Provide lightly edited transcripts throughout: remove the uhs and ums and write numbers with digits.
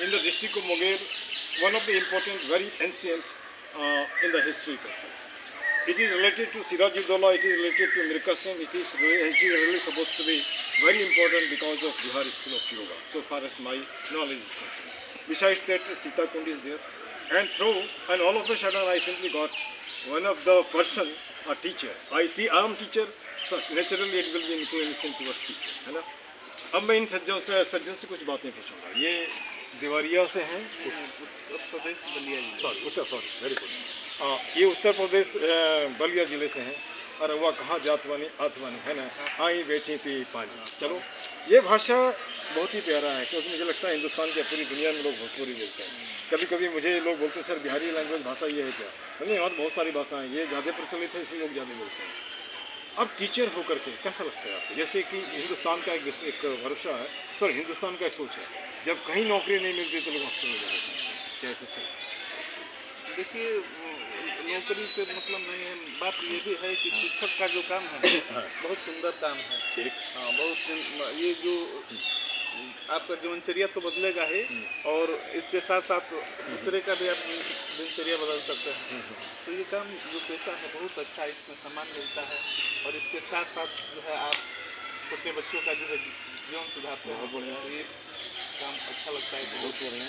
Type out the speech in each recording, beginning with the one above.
in the district of Munger, one of the important, very ancient in the history person. It is related to Siraj-ud-Dowla, it is related to Mir Qasim, it is really supposed to be very important because of Bihar School of Yoga, so far as my knowledge is concerned. Besides that, Sita Kund is there. And all of a sudden I simply got one of the person, a teacher. I am teacher, so naturally it will be inclination towards teacher, है ना. अब मैं इन सज्जन से कुछ बातें पूछूंगा. ये देवरिया से हैं, उत्तर प्रदेश वेरी गुड. ये उत्तर प्रदेश बलिया जिले से हैं. और वह कहाँ जातवानी आतवानी है ना, आई बैठी पी पानी. चलो, ये भाषा बहुत ही प्यारा है, क्योंकि मुझे लगता है हिंदुस्तान के पूरी दुनिया में लोग भोजपुरी बोलते हैं. कभी कभी मुझे लोग बोलते हैं सर बिहारी लैंग्वेज भाषा ये है क्या. नहीं, यहाँ बहुत सारी भाषाएं ये ज़्यादा प्रचलित है, इसलिए लोग ज़्यादा बोलते हैं. अब टीचर होकर के कैसा लगता है आपको? जैसे कि हिंदुस्तान का एक भरोसा है, सर हिंदुस्तान का एक सोच है, जब कहीं नौकरी नहीं मिलती तो लोग मास्टर में जाते हैं. क्या ऐसा चल? देखिए, नौकरी से मतलब नहीं है, बात ये भी है कि शिक्षक का जो काम है बहुत सुंदर काम है. ठीक. हाँ, बहुत ये जो आपका जीवनचर्या तो बदलेगा ही, और इसके साथ साथ दूसरे का भी आप दिनचर्या बदल सकते हैं. तो ये काम जो पेशा है बहुत अच्छा है, इसमें सम्मान मिलता है, और इसके साथ साथ जो है आप छोटे बच्चों का जो है जीवन सुधारते हैं. तो ये काम अच्छा लगता है. बहुत बढ़िया.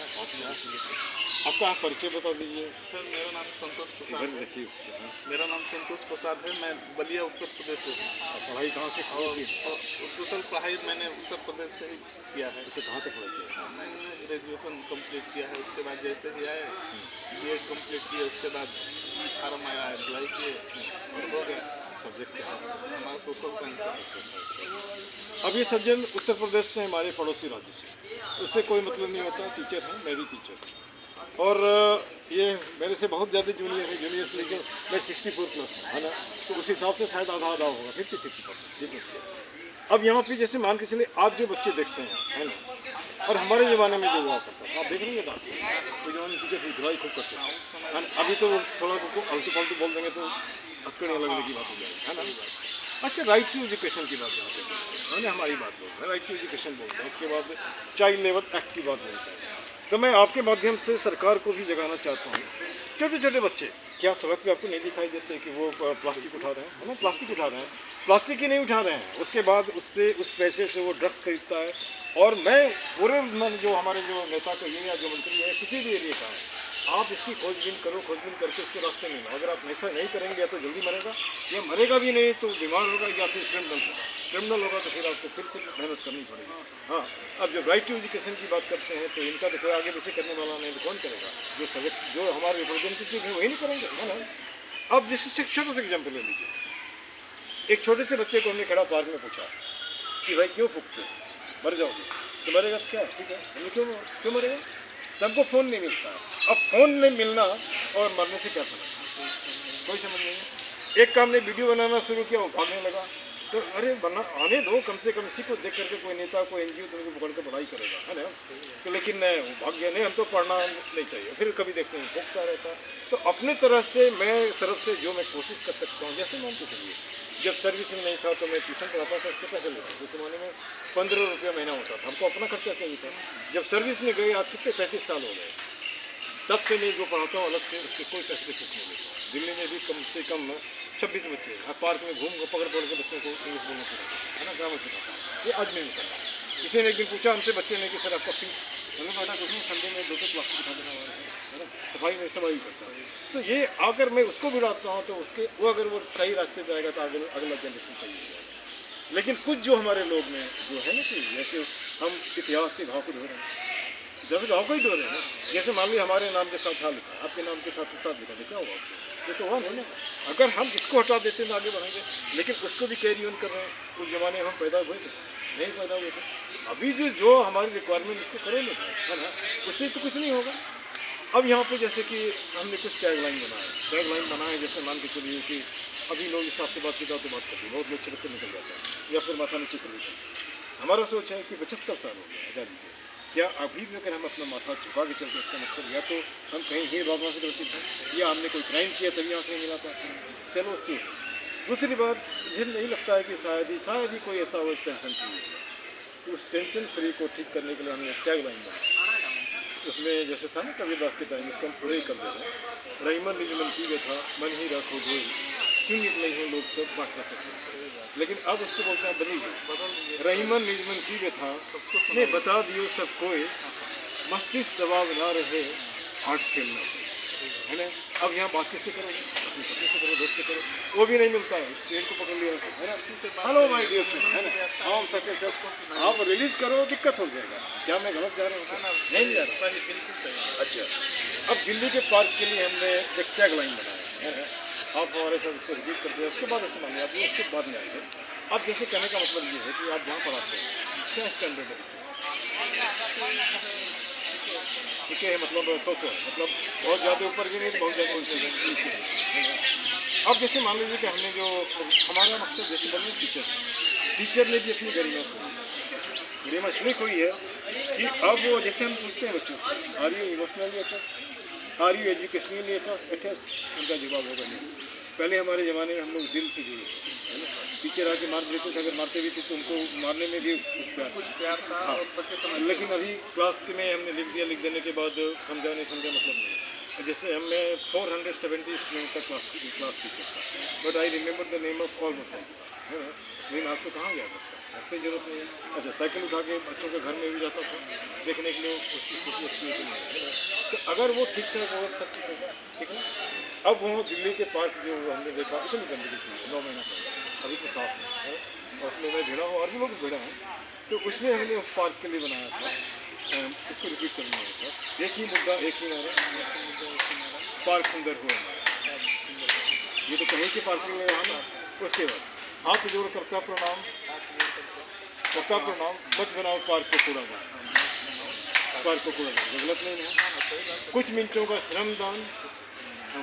आपका आप परिचय बता दीजिए. सर, मेरा नाम संतोष प्रसाद है. देखिए, मेरा नाम संतोष प्रसाद है. मैं बलिया उत्तर प्रदेश से हूँ. पढ़ाई कहाँ से की? टोटल पढ़ाई मैंने उत्तर प्रदेश से ही किया है. इसे कहाँ तक पढ़ाई किया? मैंने ग्रेजुएशन कंप्लीट किया है. उसके बाद जैसे ही आए B.Ed कंप्लीट किया. उसके बाद फार्म आया, अप्लाई किए और हो गया. सब्जेक्ट क्या है हमारा सोशल साइंस. अब ये सज्जन उत्तर प्रदेश से हमारे पड़ोसी राज्य से, उससे कोई मतलब नहीं होता. टीचर हैं, मैं भी टीचर हूँ, और ये मेरे से बहुत ज़्यादा जूनियर, लेकिन मैं 64 प्लस हूँ, है ना. तो उस हिसाब से शायद आधा होगा, 50% ठीक है. अब यहाँ पे जैसे मान के चले आज जो बच्चे देखते हैं, है ना, और हमारे ज़माने में जो हुआ करता था, आप देख रहे हैं बात, तो जवान टीचर धुलाई खूब करते हैं. अभी तो थोड़ा आलतू फालतू बोल देंगे तो अटकड़ियाँ लगने की बात हो जाएगी, है ना. अच्छा, राइट टू एजुकेशन की बात करते हैं, है ना, हमारी बात बोलते हैं, राइट टू एजुकेशन बोलते हैं. उसके बाद चाइल्ड लेबर एक्ट की बात बोलते हैं. तो मैं आपके माध्यम से सरकार को भी जगाना चाहता हूँ. छोटे छोटे बच्चे क्या सड़क पे आपको नहीं दिखाई देते कि वो प्लास्टिक उठा रहे हैं, है ना, प्लास्टिक उठा रहे हैं. प्लास्टिक ही नहीं उठा रहे हैं, उसके बाद उससे उस पैसे से वो ड्रग्स खरीदता है. और मैं पूरे जो हमारे जो नेता का ये या जो मंत्री है किसी भी एरिया का है, आप इसकी खोजबीन करो, खोजबीन करके उसके रास्ते में लो. अगर आप ऐसा नहीं करेंगे या तो जल्दी मरेगा, या मरेगा भी नहीं तो बीमार होगा, या फिर क्रिमिनल होगा तो फिर आपको फिर से मेहनत करनी पड़ेगी. हाँ, अब जब राइट टू एजुकेशन की बात करते हैं तो इनका तो कोई आगे पीछे करने वाला नहीं, तो कौन करेगा? जो हमारे रिप्रेजेंटेटिव हैं वही नहीं करेंगे, है ना. अब जैसे छोटा सा एग्जाम्पल ले लीजिए. एक छोटे से बच्चे को हमने खड़ा पार्क में पूछा कि भाई क्यों फूकते, मर जाओगे. तो मरेगा तो क्या, ठीक है, हमने क्यों मरेगा? तो हमको फ़ोन नहीं मिलता है. अब फ़ोन नहीं मिलना और मरने से क्या समझ, कोई समझ नहीं. एक काम ने वीडियो बनाना शुरू किया, वो भागने लगा. तो अरे आने दो, कम से कम इसी को देख करके कोई नेता, कोई NGO तुमको पकड़ कर पढ़ाई करेगा, है ना. तो लेकिन नहीं, वो भाग गया. नहीं, हमको पढ़ना नहीं चाहिए. फिर कभी देखते हैं भोगता रहता है. तो अपने तरफ से जो मैं कोशिश कर सकता हूँ, जैसे मान के चलिए जब सर्विसिंग नहीं था तो मैं ट्यूशन पढ़ाता था, उसके पैसे लेता था. उस ज़माने में 15 रुपया महीना होता था. हमको अपना खर्चा चाहिए था. जब सर्विस में गए, आज कितने 35 साल हो गए, तब से मैं जो पढ़ाता हूँ अलग से, उसके कोई पैसे नहीं लेता. दिल्ली में भी कम से कम 26 बच्चे हैं. पार्क में घूम पकड़ के बच्चों को इंग्लिश बोलना सिखाता है ना, ग्रामर सिखाता है. ये आज नहीं निकलता. किसी ने एक दिन पूछा हमसे बच्चे ने कि सर आपका फीस, मैंने बेटा कुछ नहीं, संडे में 2 प्लास्टिक उठा देना हमारे, है ना, सफाई में सफाई करता है. तो ये अगर मैं उसको भी डालता हूँ तो उसके वो अगर वो सही रास्ते पर आएगा तो अगला जनरेशन सही हो जाएगा. लेकिन कुछ जो हमारे लोग में जो है ना कि जैसे हम इतिहास के घाव को धो रहे हैं, जैसे घाव को ही धो रहे हैं ना. जैसे मान लीजिए हमारे नाम के साथ हाँ लिखा, आपके नाम के साथ लिखा, क्या हुआ उससे? ये तो हुआ नहीं ना. अगर हम इसको हटा देते तो आगे बढ़ेंगे, लेकिन उसको भी कैरी ऑन कर रहे हैं. उस जमाने में हम पैदा हुए थे, नहीं पैदा हुए थे. अभी जो हमारी रिक्वायरमेंट उसको करेंगे, है ना, उससे तो कुछ नहीं होगा. अब यहाँ पे जैसे कि हमने कुछ टैगलाइन बनाए, जैसे मान के चलिए कि अभी लोग इस आपसे बात करते तो बात करते हैं, बहुत लोग छिड़क निकल जाता है, या फिर माथा नीचे कर लेते हैं. हमारा सोच है कि 75 साल हो गया आज़ादी के, क्या अभी भी अगर हम अपना माथा झुका के चलते, इसका मतलब या तो हम कहीं ही भावना से ग्रसित हैं, या हमने कोई क्राइम किया तभी आँख नहीं मिला था. चलो उससे. दूसरी बात, मुझे नहीं लगता है कि शायद ही कोई ऐसा हो टेंशन फ्री होगा. तो उस टेंशन फ्री को ठीक करने के लिए हमने टैगलाइन बनाई, उसमें जैसे था ना कबीरदास के टाइम, इसको हम पूरे ही कर दे रहे हैं। रहीमन निज मन की व्यथा मन ही रखो जोई, क्यों निकले हैं लोग सब बांट न सके। लेकिन अब उसको बोलते हैं बदल, रहीमन निज मन की व्यथा ने बता दियो सब कोई, मस्तिष्क दबाव ना रहे आठ खेलना है ना। अब यहाँ बात किससे करो, अपनी पत्नी से करो, दोस्त से करो, वो भी नहीं मिलता है। इस ट्रेन को पकड़ लिया है ना, हेलो माय डियर फ्रेंड है ना, हम सच सब आप रिलीज करो, दिक्कत हो जाएगा। क्या मैं गलत जा रहा हूँ? नहीं जा रहा। अच्छा, अब दिल्ली के पार्क के लिए हमने एक टैग लाइन बनाया है, आप हमारे साथ उसको रिपीट करते हैं, उसके बाद ऐसे मानिए आप उसके बाद में आएंगे। अब जैसे कहने का मतलब ये है कि आप जहाँ पढ़ाते हैं क्या स्टैंडर्ड है, ठीक है, मतलब 100 मतलब बहुत ज़्यादा ऊपर भी नहीं, बहुत ज़्यादा नीचे नहीं। अब जैसे मान लीजिए कि हमने जो हमारा मकसद जैसे बने टीचर ने भी अपनी गरिमा इसलिए खोई है कि अब वो जैसे हम पूछते हैं बच्चों से, are you emotionally attached, are you educationally attached, उनका जवाब होगा नहीं। पहले हमारे ज़माने में हम लोग दिल से जुड़े है ना, टीचर आके मार देते थे, अगर मारते भी थे तो उनको मारने में भी कुछ प्यार था। हाँ। लेकिन अभी क्लास में हमने लिख दिया, लिख देने के बाद समझा नहीं समझा मतलब नहीं। जैसे हमने 470 स्टूडेंट का क्लास टीचर था, but I remember the name of all my है ना। लेकिन आज तो कहाँ गया था, घर से जरूरत नहीं है। अच्छा, साइकिल उठा के बच्चों के घर में भी जाता था देखने के लिए, उसकी स्थिति अच्छी है कि नहीं है ना। तो अगर वो ठीक ठाक होगा सब ठीक होगा, ठीक है। अब वो दिल्ली के पार्क जो हमने देखा इतनी गंदगी थी 9 महीना पहले, अभी तो साफ है और उसमें मैं भिड़ा हूँ और भी लोग भिड़ा हैं। तो उसमें हमने उस पार्क के लिए बनाया था, इसको रिपीट करना है सर, एक ही मुद्दा एक ही नारा, पार्क सुंदर हुआ हमारा। ये तो कहीं के पार्किंग में रहा ना। उसके बाद हाथ जोड़ करता प्रणाम, मत बनाओ पार्क को कूड़ादान, पार्क को कूड़ादान गलत नहीं है। कुछ मिनटों का श्रमदान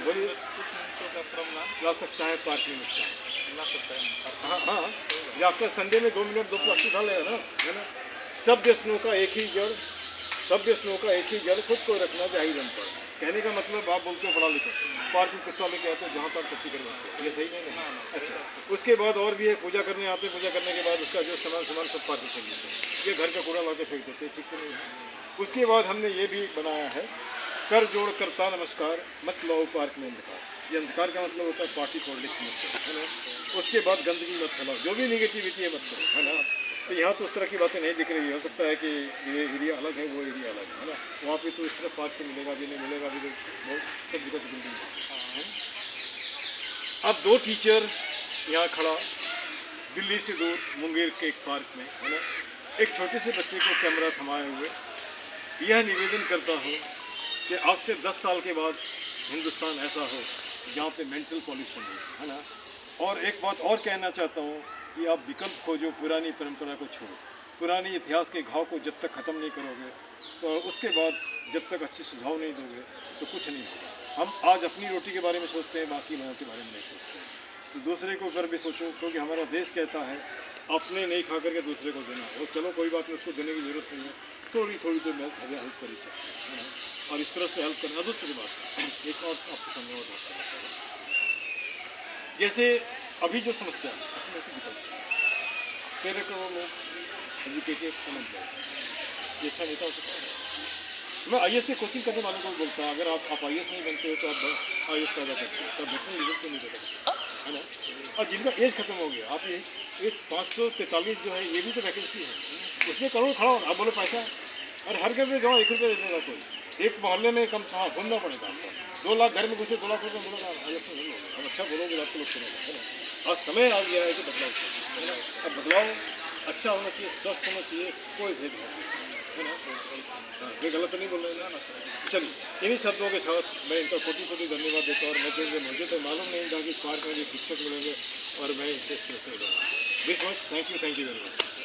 वही ला सकता है पार्क में नुकसान। हाँ हाँ, या आपका संडे में 2 मिनट 2 प्लास्टिक खा लेगा ना, है ना। सब व्यसनों का एक ही जड़, खुद को रखना चाहिए दम पर। कहने का मतलब आप बोलते हो पढ़ा लिखा, पार्क में कुत्ता लेके आते हो जहाँ तक पट्टी करवाते हो, ये सही नहीं है। अच्छा, उसके बाद और भी है, पूजा करने आते हैं, पूजा करने के बाद उसका जो सामान सब पार्क में फेंक देते हैं, ये घर का कूड़ा ला के फेंक देते हैं, ठीक तो नहीं है। उसके बाद हमने ये भी बनाया है, कर जोड़ करता नमस्कार मत लाओ पार्क में अंधकार। ये अंधकार का मतलब होता है पार्टी पॉलिटिक्स मत करो, है ना। उसके बाद गंदगी मत फैलाओ, जो भी निगेटिविटी है मत करो, है ना। तो यहाँ तो उस तरह की बातें नहीं दिख रही, हो सकता है कि ये एरिया अलग है, वो एरिया अलग है ना। वहाँ पे तो इस तरह पार्क तो मिलेगा भी नहीं, मिलेगा भी बहुत सब जगह तो बिल्डिंग है। अब 2 टीचर यहाँ खड़ा दिल्ली से दूर मुंगेर के एक पार्क में, है ना, एक छोटे से बच्चे को कैमरा थमाए हुए यह निवेदन करता हूँ कि आज से 10 साल के बाद हिंदुस्तान ऐसा हो जहाँ पे मेंटल पॉल्यूशन हो, है ना। और एक बात और कहना चाहता हूँ कि आप विकल्प खोजो, पुरानी परंपरा को छोड़ो, पुरानी इतिहास के घाव को जब तक ख़त्म नहीं करोगे तो उसके बाद जब तक अच्छे सुझाव नहीं दोगे तो कुछ नहीं होगा। हम आज अपनी रोटी के बारे में सोचते हैं, बाकी लोगों के बारे में नहीं सोचते हैं। तो दूसरे को ऊपर भी सोचो, क्योंकि हमारा देश कहता है अपने नहीं खा करके दूसरे को देना। और चलो कोई बात नहीं, उसको देने की ज़रूरत नहीं है, थोड़ी थोड़ी तो मैं हेल्प कर ही सकते हैं, और इस तरह से हेल्प करना। दूसरी बात एक और आपके सामने और बात करना चाहूँगा, जैसे अभी जो समस्या है उसमें तो विकल्प 13 करोड़ लोग एजुकेटेड समझ जाए, ये अच्छा नेता हो सकता है। मैं IAS से कोचिंग करने वालों को बोलता हूँ, अगर आप IAS नहीं बनते हो तो आप IAS पैदा करते हो, तब बेहतर रिजल्ट तो नहीं दे सकते, है ना। और जिनका एज खत्म हो गया, आप ये 543 जो है ये भी तो वैकेंसी है, उसमें करोड़ खड़ा हो, आप बोलो पैसा, और हर घर में जाओ 1 रुपये दे देगा कोई, एक मोहल्ले में कम से कम घूमना पड़ेगा आपको, 2 लाख घर में घुसे 2 लाख रुपये मिलेगा, इलेक्शन नहीं होगा। अब अच्छा बोलोगे आपको लोग सुनेगा, है ना। आज समय आ गया है कि बदलाव चाहिए, है ना। अब बदलाव अच्छा होना चाहिए, स्वस्थ होना चाहिए, कोई भेदभाव नहीं, है ना। हाँ, ये गलत नहीं बोल रहे ना। चलिए, इन्हीं शब्दों के साथ मैं इनका कोटि धन्यवाद देता हूँ। और मुझे तो मालूम नहीं था कि इस पार्क में जो शिक्षक मिलेंगे और मैं इसे इस तरह से थैंक यू वेरी मच।